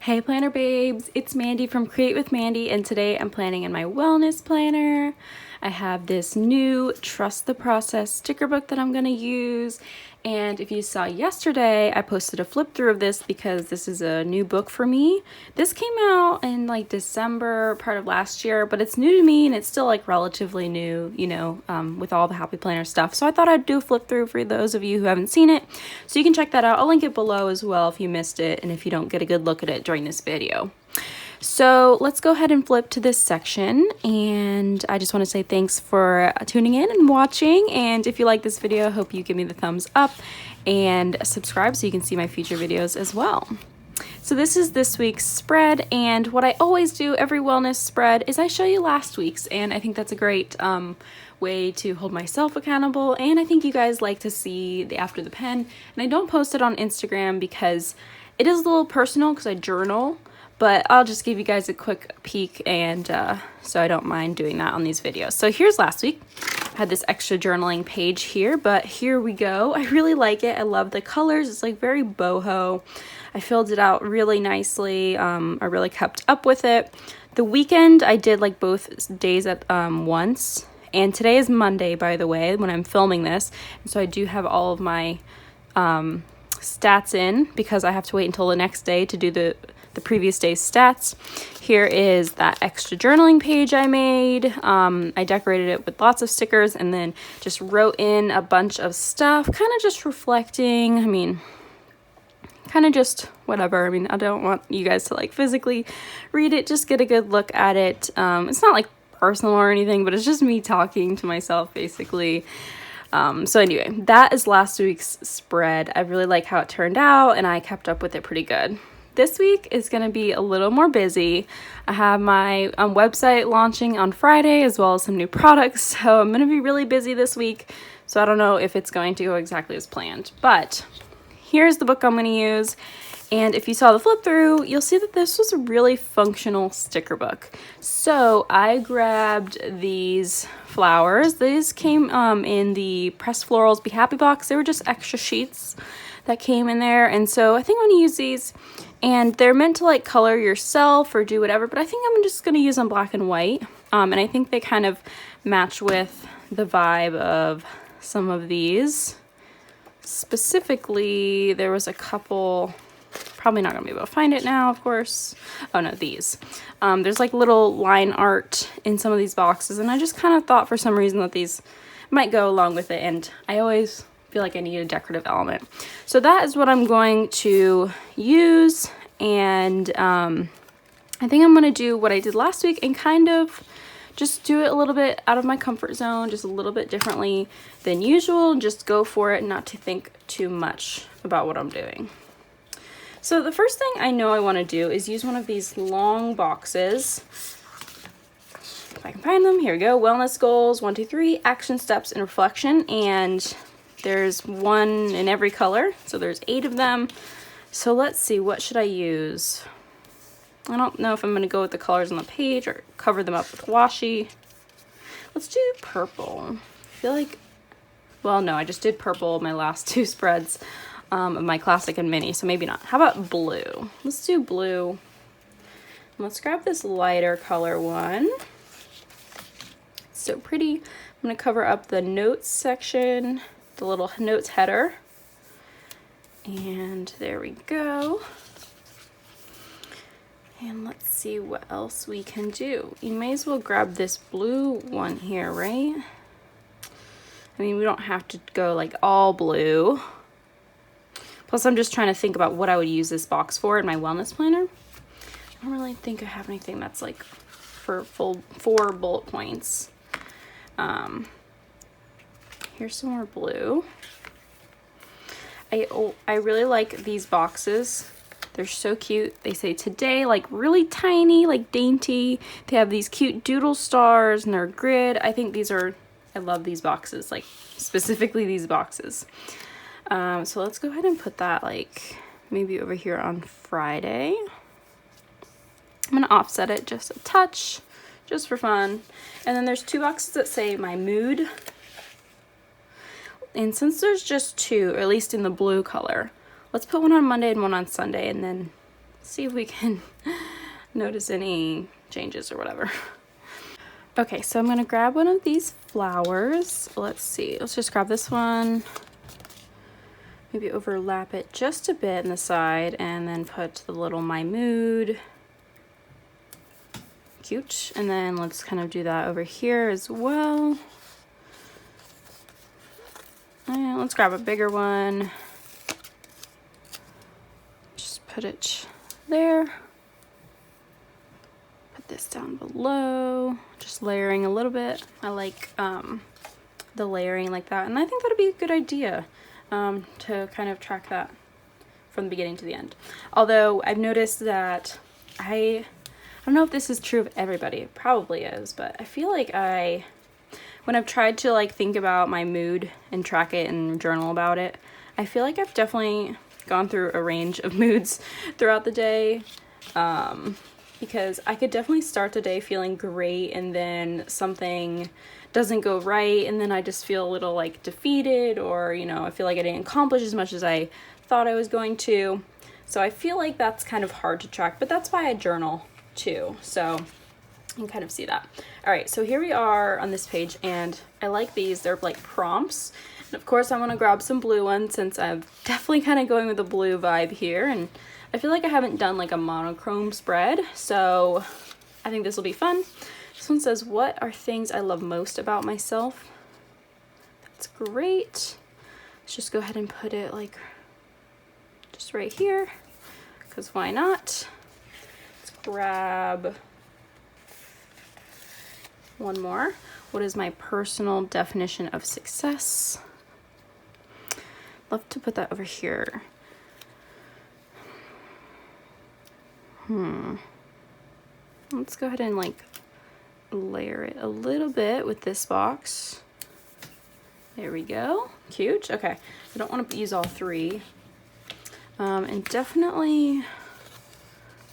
Hey planner babes, it's Mandy from Create with Mandy, and today I'm planning in my wellness planner. I have this new Trust the Process sticker book that I'm going to use, and if you saw yesterday, I posted a flip through of this because this is a new book for me. This came out in like December, part of last year, but it's new to me and it's still like relatively new, with all the Happy Planner stuff. So I thought I'd do a flip through for those of you who haven't seen it. So you can check that out. I'll link it below as well if you missed it and if you don't get a good look at it during this video. So let's go ahead and flip to this section, and I just want to say thanks for tuning in and watching, and if you like this video, I hope you give me the thumbs up and subscribe so you can see my future videos as well. So this is this week's spread, and what I always do every wellness spread is I show you last week's, and I think that's a great way to hold myself accountable, and I think you guys like to see the after the pen, and I don't post it on Instagram because it is a little personal because I journal. But I'll just give you guys a quick peek, and so I don't mind doing that on these videos. So here's last week. I had this extra journaling page here, but here we go. I really like it. I love the colors. It's like very boho. I filled it out really nicely. I really kept up with it. The weekend, I did like both days at once. And today is Monday, by the way, when I'm filming this. And so I do have all of my stats in because I have to wait until the next day to do the previous day's stats. Here is that extra journaling page I made. I decorated it with lots of stickers and then just wrote in a bunch of stuff, kind of just reflecting. Kind of just whatever. I don't want you guys to like physically read it, just get a good look at it. It's not like personal or anything, but it's just me talking to myself basically. So anyway, that is last week's spread. I really like how it turned out and I kept up with it pretty good. This week is going to be a little more busy. I have my website launching on Friday as well as some new products, so I'm going to be really busy this week, so I don't know if it's going to go exactly as planned, but here's the book I'm going to use, and if you saw the flip through, you'll see that this was a really functional sticker book. So I grabbed these flowers. These came in the Pressed Florals Be Happy box. They were just extra sheets that came in there, and so I think I'm going to use these. And they're meant to like color yourself or do whatever, but I think I'm just going to use them black and white. And I think they kind of match with the vibe of some of these. Specifically, there was a couple, probably not going to be able to find it now, of course. Oh no, these. There's like little line art in some of these boxes, and I just kind of thought for some reason that these might go along with it, and I always feel like I need a decorative element. So that is what I'm going to use, and I think I'm going to do what I did last week and kind of just do it a little bit out of my comfort zone, just a little bit differently than usual, and just go for it and not to think too much about what I'm doing. So the first thing I know I want to do is use one of these long boxes. If I can find them, here we go. Wellness goals, 1, 2, 3, action steps and reflection, and there's one in every color, so there's 8 of them. So let's see, what should I use? I don't know if I'm going to go with the colors on the page or cover them up with washi. Let's do purple. I feel like, well, no, I just did purple my last 2 spreads of my classic and mini, so maybe not. How about blue? Let's do blue. Let's grab this lighter color one. It's so pretty. I'm going to cover up the notes section, the little notes header, and there we go. And let's see what else we can do. You may as well grab this blue one here, right? We don't have to go like all blue. Plus I'm just trying to think about what I would use this box for in my wellness planner. I don't really think I have anything that's like for full 4 bullet points. Here's some more blue. I really like these boxes. They're so cute. They say today, like really tiny, like dainty. They have these cute doodle stars and they're grid. I think these are, I love these boxes, like specifically these boxes. So let's go ahead and put that like maybe over here on Friday. I'm gonna offset it just a touch, just for fun. And then there's 2 boxes that say my mood. And since there's just 2, or at least in the blue color, let's put one on Monday and one on Sunday, and then see if we can notice any changes or whatever. Okay, so I'm gonna grab one of these flowers. Let's see, let's just grab this one. Maybe overlap it just a bit in the side and then put the little My Mood. Cute. And then let's kind of do that over here as well. And let's grab a bigger one. Just put it there. Put this down below. Just layering a little bit. I like the layering like that, and I think that'd be a good idea to kind of track that from the beginning to the end. Although I've noticed that I don't know if this is true of everybody, it probably is, but I feel like when I've tried to like think about my mood and track it and journal about it, I feel like I've definitely gone through a range of moods throughout the day, because I could definitely start the day feeling great and then something doesn't go right and then I just feel a little like defeated, or you know, I feel like I didn't accomplish as much as I thought I was going to. So I feel like that's kind of hard to track, but that's why I journal too, so you can kind of see that. All right, so here we are on this page, and I like these. They're like prompts, and of course I'm gonna grab some blue ones since I'm definitely kind of going with the blue vibe here, and I feel like I haven't done like a monochrome spread, so I think this will be fun. This one says, what are things I love most about myself? That's great. Let's just go ahead and put it like just right here, because why not? Grab one more. What is my personal definition of success? Love to put that over here. Let's go ahead and like layer it a little bit with this box. There we go. Cute. Okay, I don't want to use all three. And definitely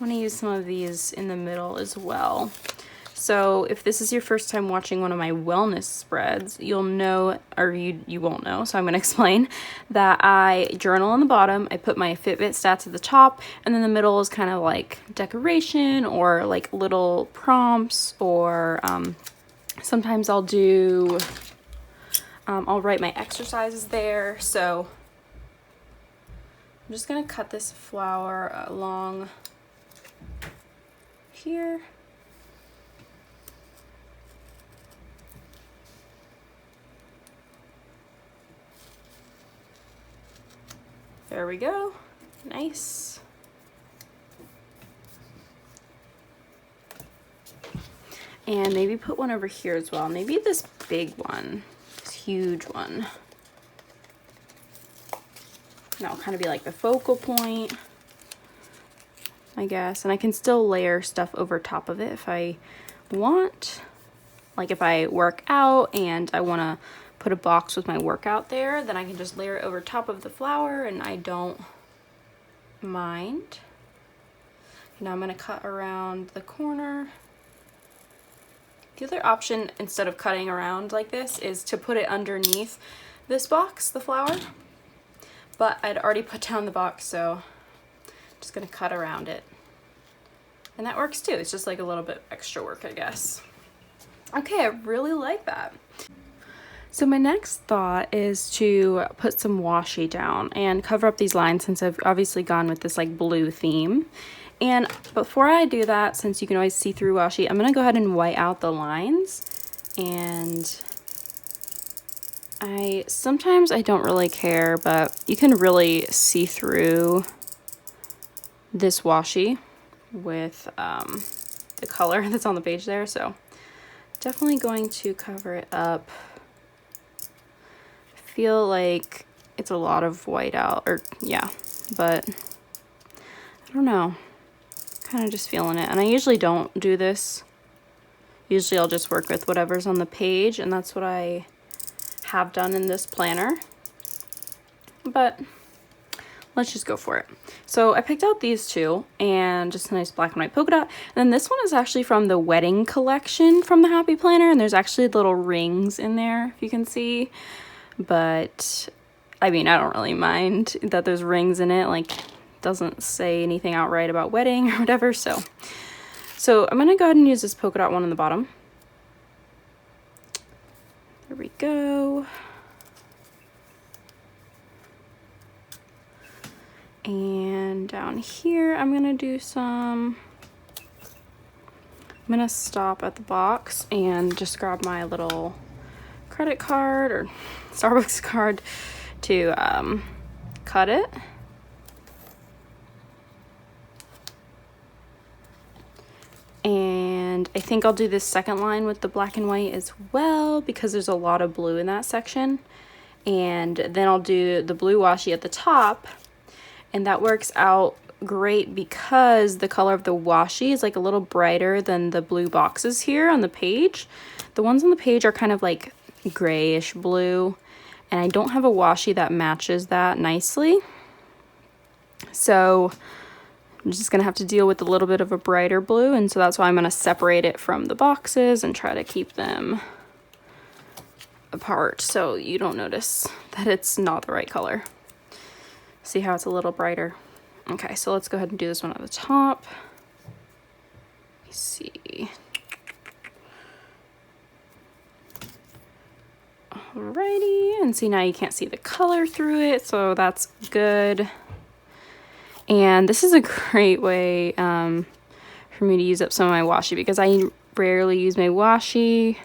want to use some of these in the middle as well. So if this is your first time watching one of my wellness spreads, you'll know, or you won't know, so I'm going to explain that I journal on the bottom, I put my Fitbit stats at the top, and then the middle is kind of like decoration or like little prompts, or sometimes I'll do, I'll write my exercises there. So I'm just going to cut this flower along here. There we go. Nice. And maybe put one over here as well. Maybe this big one, this huge one. That'll kind of be like the focal point, I guess. And I can still layer stuff over top of it if I want. Like if I work out and I want to put a box with my workout there, then I can just layer it over top of the flower and I don't mind. Now I'm going to cut around the corner. The other option, instead of cutting around like this, is to put it underneath this box, the flower. But I'd already put down the box, so I'm just going to cut around it. And that works too. It's just like a little bit extra work, I guess. Okay, I really like that. So my next thought is to put some washi down and cover up these lines, since I've obviously gone with this like blue theme. And before I do that, since you can always see through washi, I'm going to go ahead and white out the lines. And sometimes I don't really care, but you can really see through this washi with the color that's on the page there. So definitely going to cover it up. I feel like it's a lot of white out, or yeah, but I don't know, kind of just feeling it. And I usually don't do this. Usually I'll just work with whatever's on the page, and that's what I have done in this planner, but let's just go for it. So I picked out these two, and just a nice black and white polka dot. And then this one is actually from the wedding collection from the Happy Planner, and there's actually little rings in there, if you can see. But I mean, I don't really mind that there's rings in it. Like, doesn't say anything outright about wedding or whatever. So I'm gonna go ahead and use this polka dot one on the bottom. There we go. And down here, I'm gonna do some, I'm gonna stop at the box and just grab my little credit card or Starbucks card to cut it. And I think I'll do this second line with the black and white as well because there's a lot of blue in that section. And then I'll do the blue washi at the top, and that works out great because the color of the washi is like a little brighter than the blue boxes here on the page. The ones on the page are kind of like grayish blue, and I don't have a washi that matches that nicely. So I'm just gonna have to deal with a little bit of a brighter blue, and so that's why I'm gonna separate it from the boxes and try to keep them apart so you don't notice that it's not the right color. See how it's a little brighter? Okay, so let's go ahead and do this one at the top. Let me see. Alrighty, and see now you can't see the color through it, so that's good. And this is a great way for me to use up some of my washi because I rarely use my washi.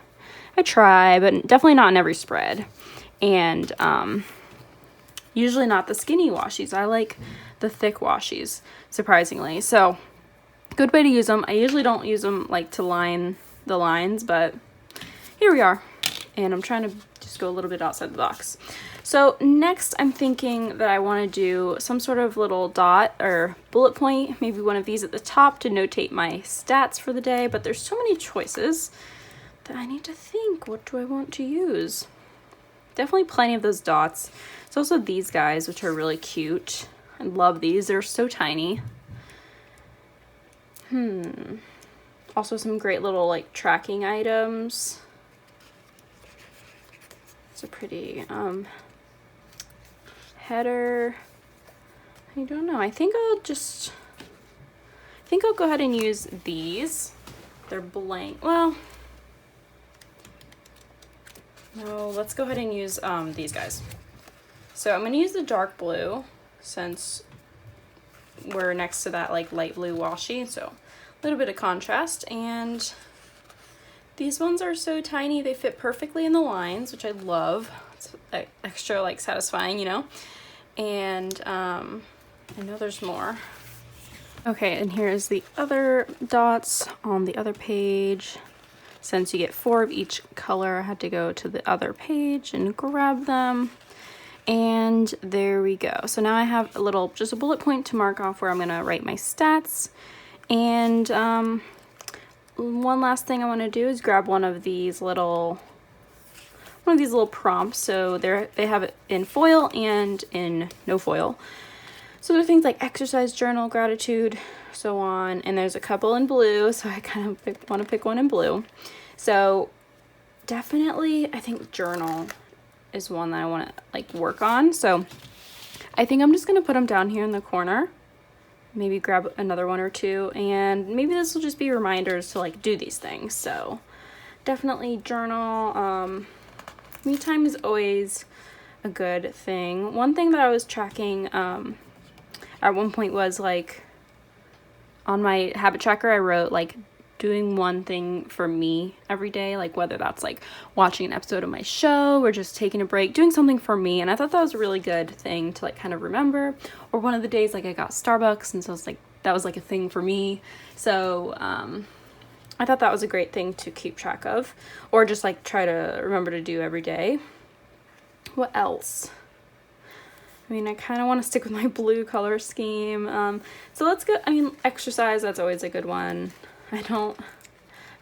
I try, but definitely not in every spread. And usually not the skinny washis. I like the thick washis, surprisingly. So good way to use them. I usually don't use them like to line the lines, but here we are. And I'm trying to just go a little bit outside the box. So next I'm thinking that I want to do some sort of little dot or bullet point, maybe one of these at the top to notate my stats for the day, but there's so many choices that I need to think, what do I want to use? Definitely plenty of those dots. There's also these guys, which are really cute. I love these, they're so tiny. Also some great little like tracking items. It's a pretty header. I don't know. I think I'll go ahead and use these. They're blank. Well, no, let's go ahead and use these guys. So I'm going to use the dark blue since we're next to that like light blue washi. So a little bit of contrast, and these ones are so tiny. They fit perfectly in the lines, which I love. It's extra like satisfying, you know? And I know there's more. Okay, and here's the other dots on the other page. Since you get 4 of each color, I had to go to the other page and grab them. And there we go. So now I have just a bullet point to mark off where I'm gonna write my stats. And one last thing I want to do is grab one of these little prompts. So they have it in foil and in no foil. So there are things like exercise journal, gratitude, so on. And there's a couple in blue, so I kind of want to pick one in blue. So definitely, I think journal is one that I want to like work on. So I think I'm just going to put them down here in the corner. Maybe grab another one or two, and maybe this will just be reminders to like do these things. So definitely journal. Me time is always a good thing. One thing that I was tracking at one point was like on my habit tracker, I wrote like doing one thing for me every day, like whether that's like watching an episode of my show or just taking a break, doing something for me. And I thought that was a really good thing to like kind of remember. Or one of the days like I got Starbucks, and so it's like that was like a thing for me. So I thought that was a great thing to keep track of, or just like try to remember to do every day. What else? I mean, I kind of want to stick with my blue color scheme. So let's go. I mean, exercise, that's always a good one. I don't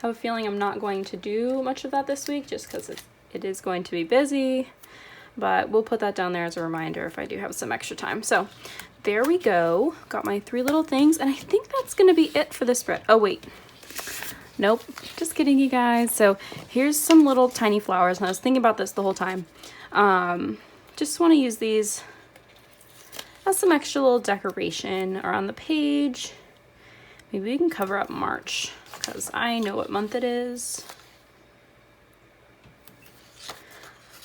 have a feeling I'm not going to do much of that this week just because it is going to be busy, but we'll put that down there as a reminder if I do have some extra time. So there we go. Got my 3 little things, and I think that's going to be it for this spread. Oh, wait. Nope. Just kidding, you guys. So here's some little tiny flowers, and I was thinking about this the whole time. Just want to use these as some extra little decoration around the page. Maybe we can cover up March because I know what month it is.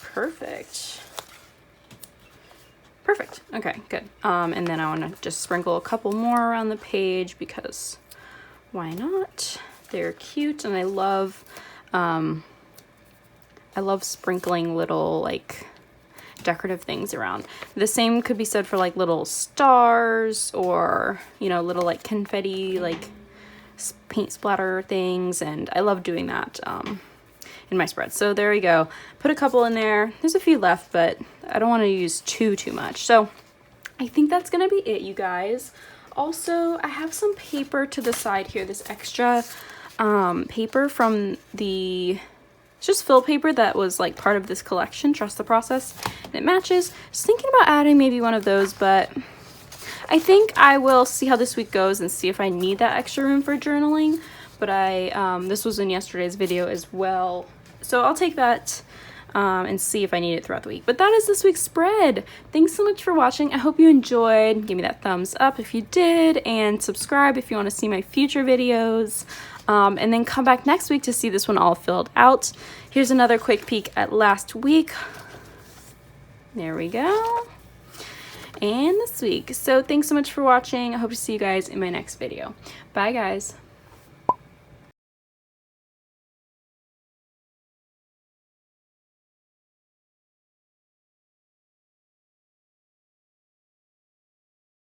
Perfect. Perfect. Okay, good. And then I want to just sprinkle a couple more around the page because why not? They're cute, and I love sprinkling little like decorative things around. The same could be said for like little stars or, you know, little like confetti like paint splatter things, and I love doing that in my spread. So there we go. Put a couple in there. There's a few left, but I don't want to use too much. So I think that's gonna be it, you guys. Also, I have some paper to the side here, this extra paper from the, it's just fill paper that was like part of this collection, Trust the Process, and it matches. Just thinking about adding maybe one of those, but I think I will see how this week goes and see if I need that extra room for journaling. But this was in yesterday's video as well, so I'll take that and see if I need it throughout the week. But that is this week's spread. Thanks so much for watching. I hope you enjoyed. Give me that thumbs up if you did, and subscribe if you want to see my future videos. And then come back next week to see this one all filled out. Here's another quick peek at last week. There we go. And this week. So thanks so much for watching. I hope to see you guys in my next video. Bye, guys.